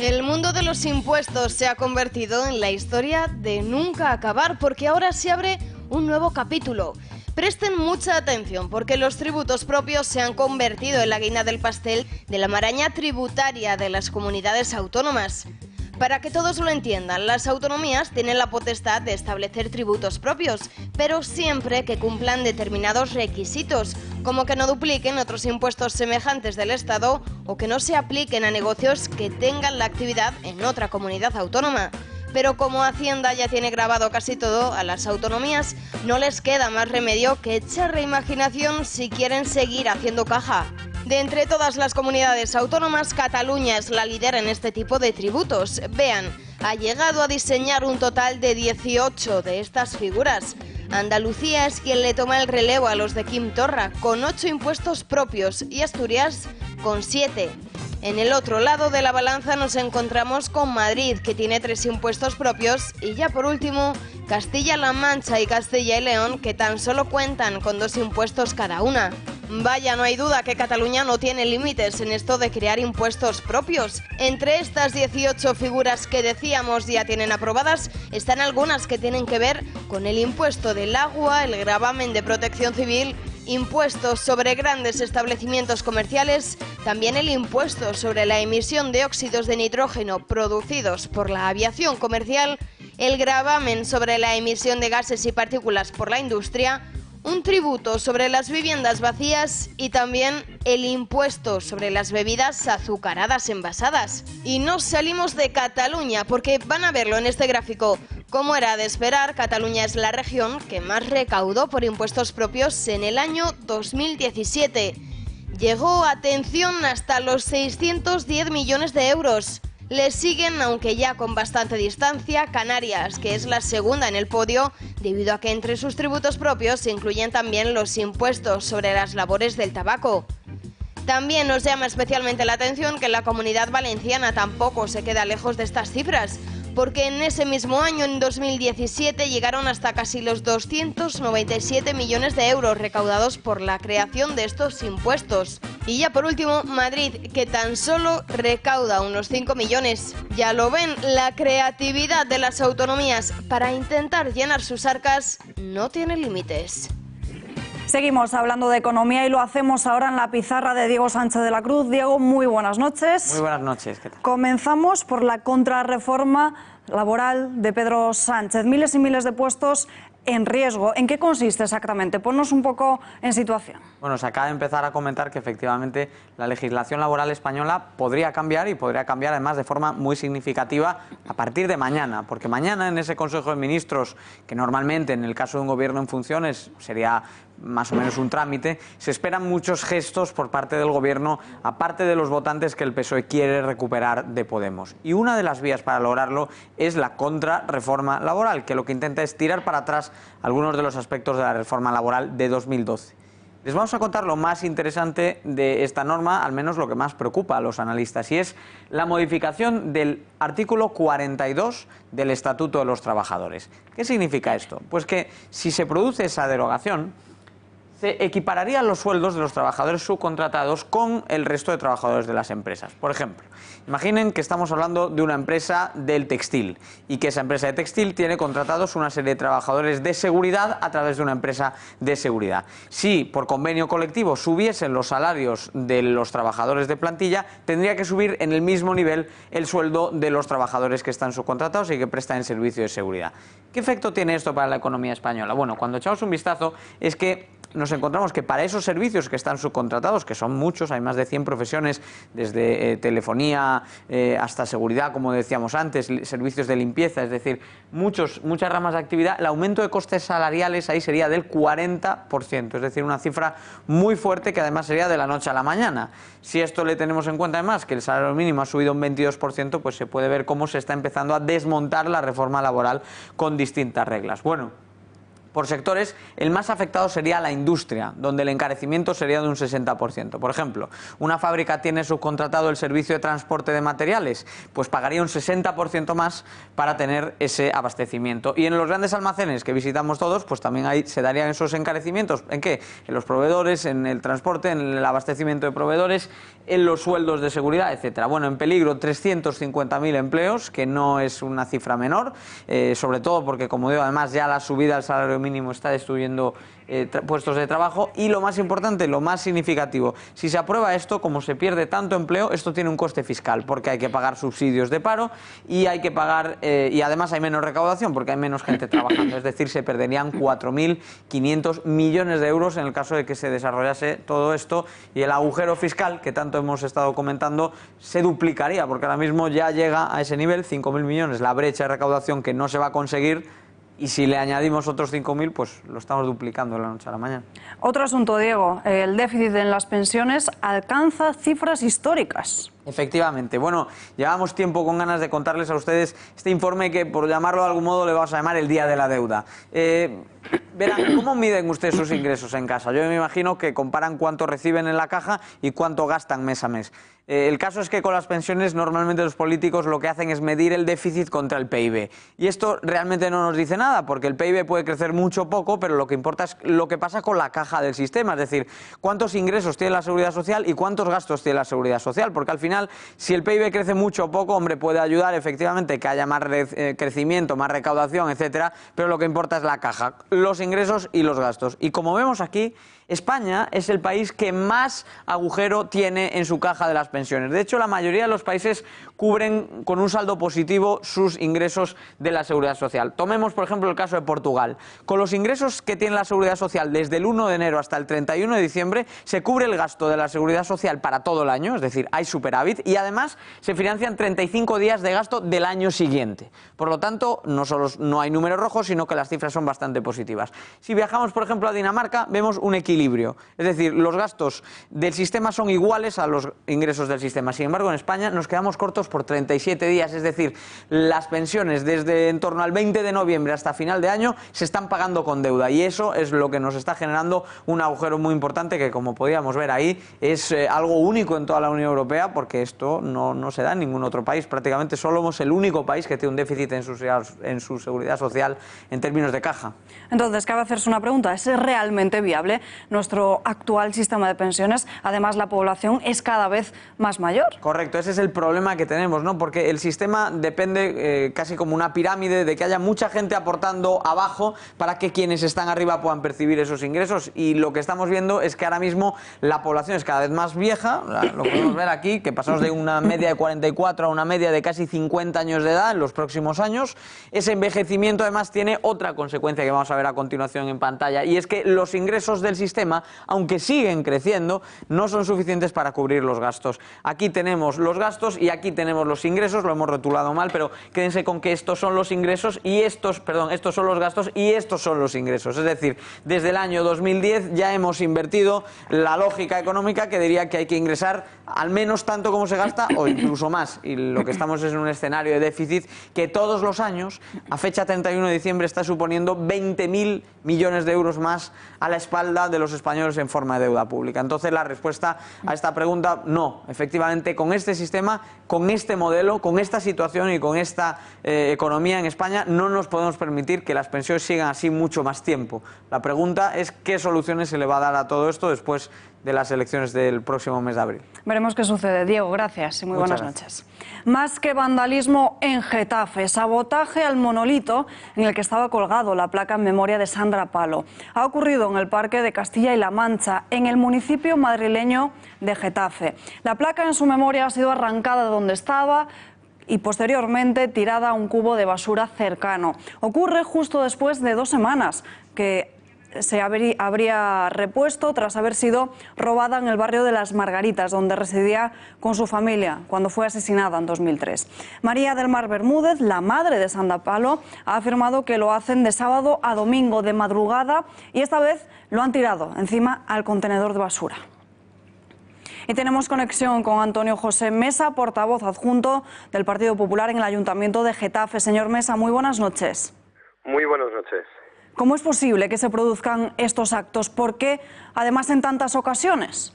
El mundo de los impuestos se ha convertido en la historia de nunca acabar, porque ahora se abre un nuevo capítulo. Presten mucha atención, porque los tributos propios se han convertido en la guinda del pastel de la maraña tributaria de las comunidades autónomas. Para que todos lo entiendan, las autonomías tienen la potestad de establecer tributos propios, pero siempre que cumplan determinados requisitos, como que no dupliquen otros impuestos semejantes del Estado o que no se apliquen a negocios que tengan la actividad en otra comunidad autónoma. Pero como Hacienda ya tiene grabado casi todo, a las autonomías no les queda más remedio que echar imaginación si quieren seguir haciendo caja. De entre todas las comunidades autónomas, Cataluña es la líder en este tipo de tributos. Vean, ha llegado a diseñar un total de 18 de estas figuras. Andalucía es quien le toma el relevo a los de Quim Torra, con 8 impuestos propios, y Asturias con 7. En el otro lado de la balanza nos encontramos con Madrid, que tiene 3 impuestos propios, y ya por último, Castilla-La Mancha y Castilla y León, que tan solo cuentan con 2 impuestos cada una. Vaya, no hay duda que Cataluña no tiene límites en esto de crear impuestos propios. Entre estas 18 figuras que decíamos ya tienen aprobadas, están algunas que tienen que ver con el impuesto del agua, el gravamen de protección civil, impuestos sobre grandes establecimientos comerciales, también el impuesto sobre la emisión de óxidos de nitrógeno producidos por la aviación comercial, el gravamen sobre la emisión de gases y partículas por la industria, un tributo sobre las viviendas vacías y también el impuesto sobre las bebidas azucaradas envasadas. Y no salimos de Cataluña, porque van a verlo en este gráfico. Como era de esperar, Cataluña es la región que más recaudó por impuestos propios en el año 2017. Llegó, atención, hasta los 610 millones de euros. Le siguen, aunque ya con bastante distancia, Canarias, que es la segunda en el podio, debido a que entre sus tributos propios se incluyen también los impuestos sobre las labores del tabaco. También nos llama especialmente la atención que la Comunidad Valenciana tampoco se queda lejos de estas cifras, porque en ese mismo año, en 2017, llegaron hasta casi los 297 millones de euros recaudados por la creación de estos impuestos. Y ya por último, Madrid, que tan solo recauda unos 5 millones. Ya lo ven, la creatividad de las autonomías para intentar llenar sus arcas no tiene límites. Seguimos hablando de economía y lo hacemos ahora en la pizarra de Diego Sánchez de la Cruz. Diego, muy buenas noches. Muy buenas noches, ¿qué tal? Comenzamos por la contrarreforma laboral de Pedro Sánchez. Miles y miles de puestos en riesgo. ¿En qué consiste exactamente? Ponnos un poco en situación. Bueno, se acaba de empezar a comentar que efectivamente la legislación laboral española podría cambiar y podría cambiar además de forma muy significativa a partir de mañana, porque mañana en ese Consejo de Ministros, que normalmente en el caso de un gobierno en funciones sería más o menos un trámite, se esperan muchos gestos por parte del gobierno, aparte de los votantes que el PSOE quiere recuperar de Podemos. Y una de las vías para lograrlo es la contrarreforma laboral, que lo que intenta es tirar para atrás algunos de los aspectos de la reforma laboral de 2012. Les vamos a contar lo más interesante de esta norma, al menos lo que más preocupa a los analistas, y es la modificación del artículo 42 del Estatuto de los Trabajadores. ¿Qué significa esto? Pues que si se produce esa derogación, se equipararían los sueldos de los trabajadores subcontratados con el resto de trabajadores de las empresas. Por ejemplo, imaginen que estamos hablando de una empresa del textil y que esa empresa de textil tiene contratados una serie de trabajadores de seguridad a través de una empresa de seguridad. Si por convenio colectivo subiesen los salarios de los trabajadores de plantilla, tendría que subir en el mismo nivel el sueldo de los trabajadores que están subcontratados y que prestan el servicio de seguridad. ¿Qué efecto tiene esto para la economía española? Bueno, cuando echamos un vistazo es que nos encontramos que para esos servicios que están subcontratados, que son muchos, hay más de 100 profesiones, desde telefonía hasta seguridad, como decíamos antes, servicios de limpieza, es decir, muchas ramas de actividad, el aumento de costes salariales ahí sería del 40%, es decir, una cifra muy fuerte que además sería de la noche a la mañana. Si esto le tenemos en cuenta además que el salario mínimo ha subido un 22%, pues se puede ver cómo se está empezando a desmontar la reforma laboral con distintas reglas. Bueno, por sectores, el más afectado sería la industria, donde el encarecimiento sería de un 60%. Por ejemplo, una fábrica tiene subcontratado el servicio de transporte de materiales, pues pagaría un 60% más para tener ese abastecimiento. Y en los grandes almacenes que visitamos todos, pues también ahí se darían esos encarecimientos. ¿En qué? En los proveedores, en el transporte, en el abastecimiento de proveedores, en los sueldos de seguridad, etcétera. Bueno, en peligro 350.000 empleos, que no es una cifra menor, sobre todo porque, como digo, además ya la subida del salario mínimo está destruyendo puestos de trabajo. Y lo más importante, lo más significativo, si se aprueba esto, como se pierde tanto empleo, esto tiene un coste fiscal, porque hay que pagar subsidios de paro y hay que pagar, y además hay menos recaudación porque hay menos gente trabajando, es decir, se perderían 4.500 millones de euros en el caso de que se desarrollase todo esto, y el agujero fiscal que tanto hemos estado comentando se duplicaría, porque ahora mismo ya llega a ese nivel, 5.000 millones, la brecha de recaudación que no se va a conseguir. Y si le añadimos otros 5.000, pues lo estamos duplicando de la noche a la mañana. Otro asunto, Diego. El déficit en las pensiones alcanza cifras históricas. Efectivamente. Bueno, llevamos tiempo con ganas de contarles a ustedes este informe que, por llamarlo de algún modo, le vamos a llamar el Día de la Deuda. Verán, ¿cómo miden ustedes sus ingresos en casa? Yo me imagino que comparan cuánto reciben en la caja y cuánto gastan mes a mes. El caso es que con las pensiones normalmente los políticos lo que hacen es medir el déficit contra el PIB. Y esto realmente no nos dice nada, porque el PIB puede crecer mucho o poco, pero lo que importa es lo que pasa con la caja del sistema, es decir, cuántos ingresos tiene la Seguridad Social y cuántos gastos tiene la Seguridad Social, porque al final, si el PIB crece mucho o poco, hombre, puede ayudar efectivamente que haya más crecimiento, más recaudación, etcétera, pero lo que importa es la caja, los ingresos y los gastos. Y como vemos aquí, España es el país que más agujero tiene en su caja de las pensiones. De hecho, la mayoría de los países cubren con un saldo positivo sus ingresos de la Seguridad Social. Tomemos, por ejemplo, el caso de Portugal. Con los ingresos que tiene la Seguridad Social desde el 1 de enero hasta el 31 de diciembre, se cubre el gasto de la Seguridad Social para todo el año, es decir, hay superávit, y además se financian 35 días de gasto del año siguiente. Por lo tanto, no solo no hay números rojos, sino que las cifras son bastante positivas. Si viajamos, por ejemplo, a Dinamarca, vemos un equilibrio. Es decir, los gastos del sistema son iguales a los ingresos del sistema. Sin embargo, en España nos quedamos cortos por 37 días. Es decir, las pensiones desde en torno al 20 de noviembre hasta final de año se están pagando con deuda. Y eso es lo que nos está generando un agujero muy importante que, como podíamos ver ahí, es algo único en toda la Unión Europea, porque esto no se da en ningún otro país. Prácticamente solo somos el único país que tiene un déficit en su seguridad social en términos de caja. Entonces, cabe hacerse una pregunta. ¿Es realmente viable nuestro actual sistema de pensiones? Además, la población es cada vez más mayor. Correcto, ese es el problema que tenemos, ¿no? Porque el sistema depende casi como una pirámide de que haya mucha gente aportando abajo para que quienes están arriba puedan percibir esos ingresos. Y lo que estamos viendo es que ahora mismo la población es cada vez más vieja, lo podemos ver aquí, que pasamos de una media de 44 a una media de casi 50 años de edad en los próximos años. Ese envejecimiento además tiene otra consecuencia que vamos a ver a continuación en pantalla, y es que los ingresos del sistema, aunque siguen creciendo, no son suficientes para cubrir los gastos. Aquí tenemos los gastos y aquí tenemos los ingresos, lo hemos rotulado mal, pero quédense con que estos son los ingresos y estos son los gastos y estos son los ingresos. Es decir, desde el año 2010 ya hemos invertido la lógica económica que diría que hay que ingresar al menos tanto como se gasta o incluso más. Y lo que estamos es en un escenario de déficit que todos los años, a fecha 31 de diciembre, está suponiendo 20.000 millones de euros más a la espalda de los españoles en forma de deuda pública. Entonces, la respuesta a esta pregunta, no, efectivamente. Efectivamente, con este sistema, con este modelo, con esta situación y con esta economía en España, no nos podemos permitir que las pensiones sigan así mucho más tiempo. La pregunta es qué soluciones se le va a dar a todo esto después de las elecciones del próximo mes de abril. Veremos qué sucede. Diego, gracias y muy buenas noches. Más que vandalismo en Getafe, sabotaje al monolito en el que estaba colgado la placa en memoria de Sandra Palo. Ha ocurrido en el Parque de Castilla y La Mancha, en el municipio madrileño de Getafe. La placa en su memoria ha sido arrancada de donde estaba y posteriormente tirada a un cubo de basura cercano. Ocurre justo después de 2 semanas que se habría repuesto tras haber sido robada en el barrio de Las Margaritas, donde residía con su familia cuando fue asesinada en 2003. María del Mar Bermúdez, la madre de Sandra Palo, ha afirmado que lo hacen de sábado a domingo de madrugada y esta vez lo han tirado encima al contenedor de basura. Y tenemos conexión con Antonio José Mesa, portavoz adjunto del Partido Popular en el Ayuntamiento de Getafe. Señor Mesa, muy buenas noches. Muy buenas noches. ¿Cómo es posible que se produzcan estos actos? ¿Por qué, además, en tantas ocasiones?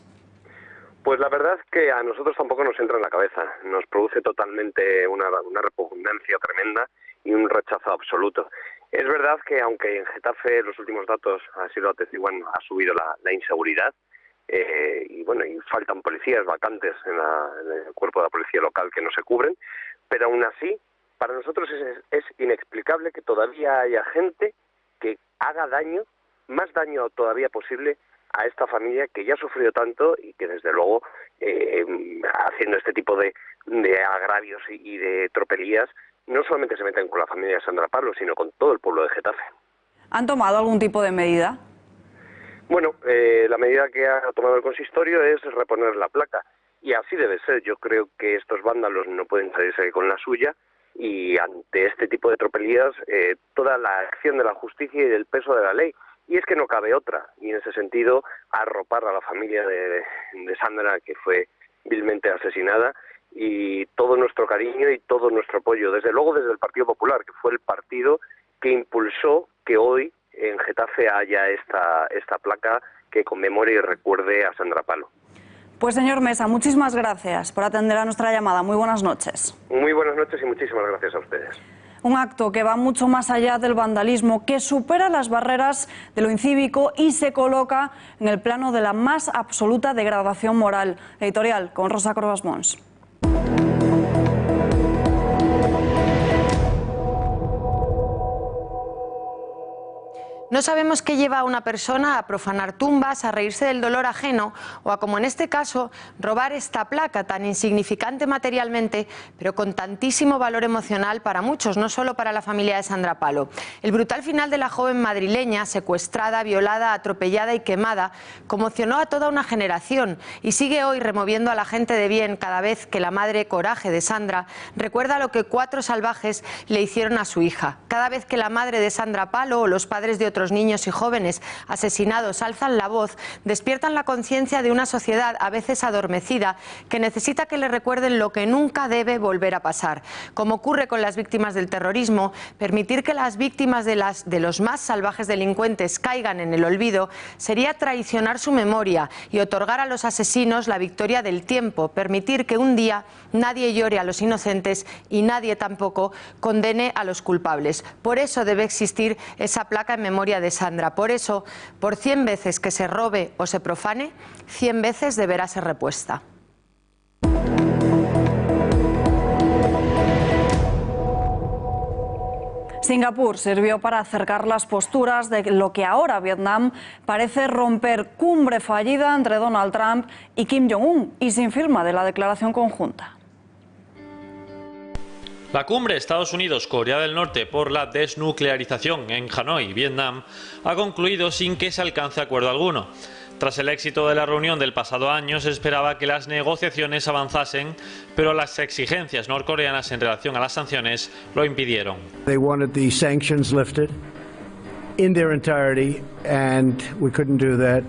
Pues la verdad es que a nosotros tampoco nos entra en la cabeza. Nos produce totalmente una repugnancia tremenda y un rechazo absoluto. Es verdad que aunque en Getafe los últimos datos así lo atestiguan, ha subido la inseguridad y faltan policías vacantes en el cuerpo de la policía local que no se cubren, pero aún así para nosotros es inexplicable que todavía haya gente que haga daño, más daño todavía posible a esta familia que ya ha sufrido tanto y que desde luego haciendo este tipo de agravios y de tropelías no solamente se meten con la familia de Sandra Palo, sino con todo el pueblo de Getafe. ¿Han tomado algún tipo de medida? Bueno, la medida que ha tomado el consistorio es reponer la placa y así debe ser. Yo creo que estos vándalos no pueden salirse con la suya y ante este tipo de tropelías toda la acción de la justicia y del peso de la ley. Y es que no cabe otra, y en ese sentido arropar a la familia de Sandra, que fue vilmente asesinada, y todo nuestro cariño y todo nuestro apoyo, desde luego desde el Partido Popular, que fue el partido que impulsó que hoy en Getafe haya esta placa que conmemore y recuerde a Sandra Palo. Pues señor Mesa, muchísimas gracias por atender a nuestra llamada. Muy buenas noches. Muy buenas noches y muchísimas gracias a ustedes. Un acto que va mucho más allá del vandalismo, que supera las barreras de lo incívico y se coloca en el plano de la más absoluta degradación moral. Editorial con Rosa Corbas Mons. No sabemos qué lleva a una persona a profanar tumbas, a reírse del dolor ajeno o a, como en este caso, robar esta placa tan insignificante materialmente, pero con tantísimo valor emocional para muchos, no solo para la familia de Sandra Palo. El brutal final de la joven madrileña, secuestrada, violada, atropellada y quemada, conmocionó a toda una generación y sigue hoy removiendo a la gente de bien cada vez que la madre Coraje de Sandra recuerda lo que 4 salvajes le hicieron a su hija. Cada vez que la madre de Sandra Palo o los padres de otros niños y jóvenes asesinados alzan la voz, despiertan la conciencia de una sociedad a veces adormecida que necesita que le recuerden lo que nunca debe volver a pasar. Como ocurre con las víctimas del terrorismo, permitir que las víctimas de los más salvajes delincuentes caigan en el olvido sería traicionar su memoria y otorgar a los asesinos la victoria del tiempo, permitir que un día nadie llore a los inocentes y nadie tampoco condene a los culpables. Por eso debe existir esa placa en memoria de Sandra. Por eso, por 100 veces que se robe o se profane, 100 veces deberá ser repuesta. Singapur sirvió para acercar las posturas de lo que ahora Vietnam parece romper, cumbre fallida entre Donald Trump y Kim Jong-un y sin firma de la declaración conjunta. La cumbre Estados Unidos-Corea del Norte por la desnuclearización en Hanoi, Vietnam, ha concluido sin que se alcance acuerdo alguno. Tras el éxito de la reunión del pasado año, se esperaba que las negociaciones avanzasen, pero las exigencias norcoreanas en relación a las sanciones lo impidieron. They wanted the sanctions lifted in their entirety, and we couldn't do that.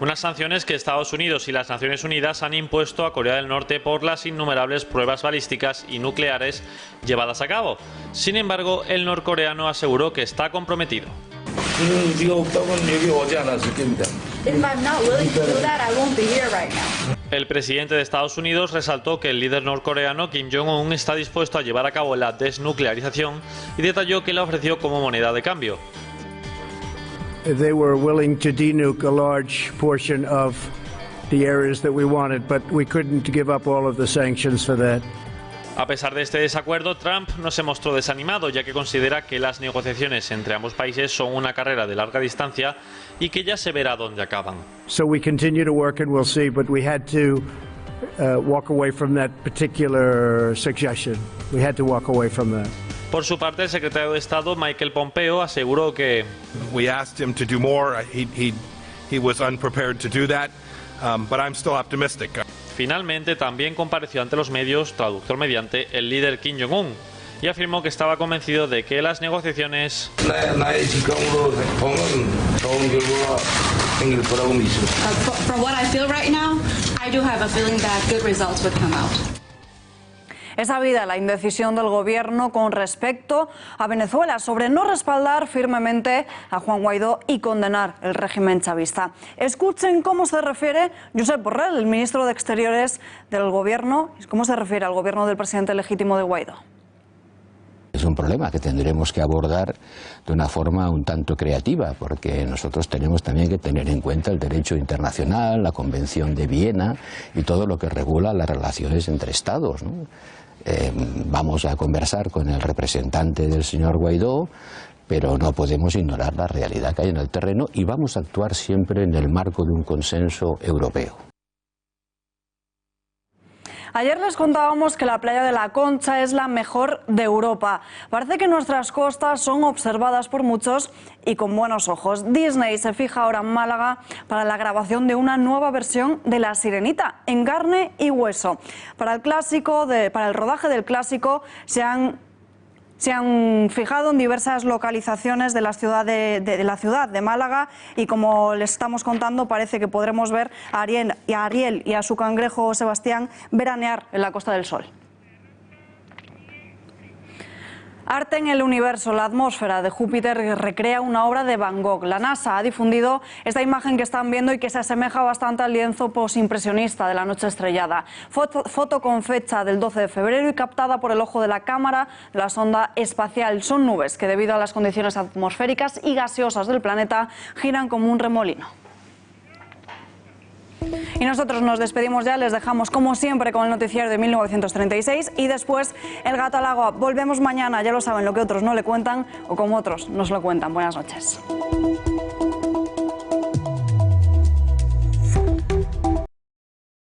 Unas sanciones que Estados Unidos y las Naciones Unidas han impuesto a Corea del Norte por las innumerables pruebas balísticas y nucleares llevadas a cabo. Sin embargo, el norcoreano aseguró que está comprometido. El presidente de Estados Unidos resaltó que el líder norcoreano Kim Jong-un está dispuesto a llevar a cabo la desnuclearización y detalló que la ofreció como moneda de cambio. They were willing to denuke a large portion of the areas that we wanted, but we couldn't give up all of the sanctions for that. A pesar de este desacuerdo, Trump no se mostró desanimado, ya que considera que las negociaciones entre ambos países son una carrera de larga distancia y que ya se verá dónde acaban. So we continue to work and we'll see, but we had to walk away from that particular suggestion. We had to walk away from that. Por su parte, el secretario de Estado, Michael Pompeo, aseguró que we asked him to do more. He was unprepared to do that, but I'm still optimistic. Finalmente, también compareció ante los medios, traductor mediante, el líder Kim Jong-un y afirmó que estaba convencido de que las negociaciones From what I feel right now, I do have a feeling that good results would come out. Es sabida la indecisión del gobierno con respecto a Venezuela sobre no respaldar firmemente a Juan Guaidó y condenar el régimen chavista. Escuchen cómo se refiere Josep Borrell, el ministro de Exteriores del gobierno, cómo se refiere al gobierno del presidente legítimo de Guaidó. Es un problema que tendremos que abordar de una forma un tanto creativa, porque nosotros tenemos también que tener en cuenta el derecho internacional, la Convención de Viena y todo lo que regula las relaciones entre Estados, ¿no? Vamos a conversar con el representante del señor Guaidó, pero no podemos ignorar la realidad que hay en el terreno y vamos a actuar siempre en el marco de un consenso europeo. Ayer les contábamos que la playa de La Concha es la mejor de Europa. Parece que nuestras costas son observadas por muchos y con buenos ojos. Disney se fija ahora en Málaga para la grabación de una nueva versión de La Sirenita, en carne y hueso. Para el rodaje del clásico se han fijado en diversas localizaciones de la ciudad de Málaga y, como les estamos contando, parece que podremos ver a Ariel y a su cangrejo Sebastián veranear en la Costa del Sol. Arte en el universo. La atmósfera de Júpiter recrea una obra de Van Gogh. La NASA ha difundido esta imagen que están viendo y que se asemeja bastante al lienzo posimpresionista de La noche estrellada. Foto con fecha del 12 de febrero y captada por el ojo de la cámara de la sonda espacial. Son nubes que, debido a las condiciones atmosféricas y gaseosas del planeta, giran como un remolino. Y nosotros nos despedimos ya, les dejamos como siempre con el noticiario de 1936 y después El gato al agua. Volvemos mañana, ya lo saben, lo que otros no le cuentan o como otros nos lo cuentan. Buenas noches.